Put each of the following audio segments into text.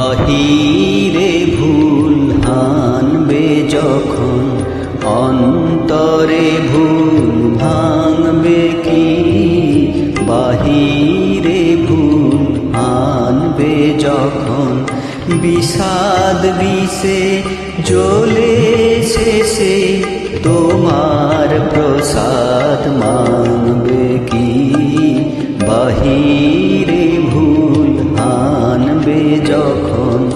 বাহিরে ভুল হানবে যখন অন্তরে ভুল ভাঙবে কি? বাহিরে ভুল হানবে যখন বিষাদ বিষে জ্বলে শেষে তোমার প্রসাদ মানবে কি? বাহিরে ভুল হানবে যখন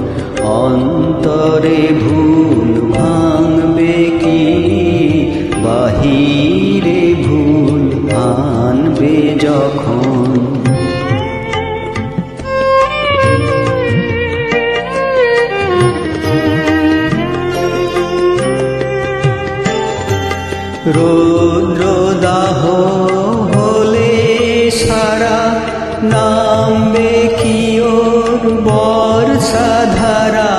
অন্তরে ভুল ভাঙবে কি? বাহিরে ভুল হানবে যখন। রৌদ্রদাহ হলে সারা নামবে কি ওর বর্ষাধারা?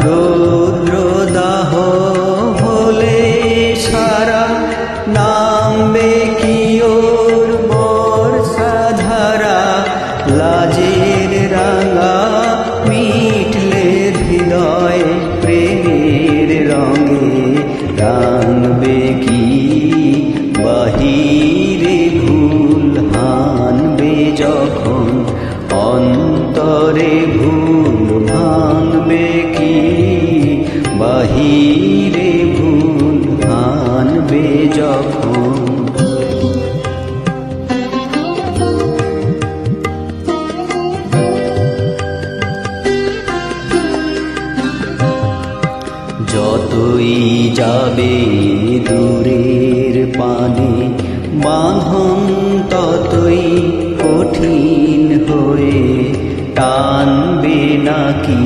রৌদ্রদাহ হলে সারা নামবে কি ওর বর্ষাধারা? লাজের রাঙা মিটলে হৃদয় প্রেমের রঙে রাঙবে কি? বাহিরে ভুল হানবে যখন অন্তরে ভুল ভাঙবে কি? বাহিরে ভুল হানবে যখন। যতই যাবে দূরের পানে বাঁধন ততই কঠিন হয়ে টানবে নাকি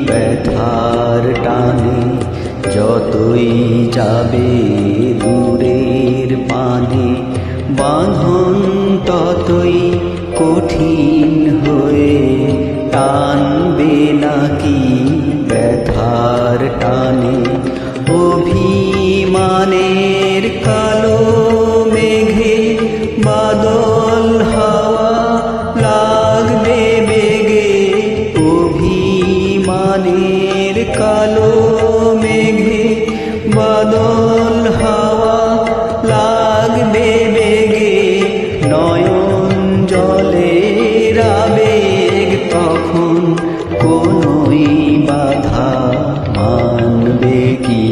ব্যথার টানে? যতই যাবে দূরের পানে বাঁধন ততই কঠিন হয়ে টানবে নাকি ব্যথার টানে? অভিমানের কালো মেঘে বাদল হাওয়া লাগবে বেগে। অভিমানের কালো মেঘে বাদল হাওয়া লাগবে বেগে। নয়ন জলের আবেগ তখন কোনই বাধা মানবে কি?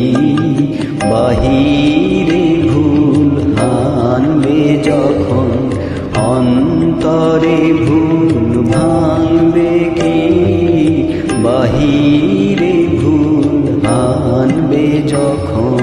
বাহিরে ভুল হানবে যখন অন্তরে ভুল ভাঙবে কি? বাহিরে ভুল হানবে যখন।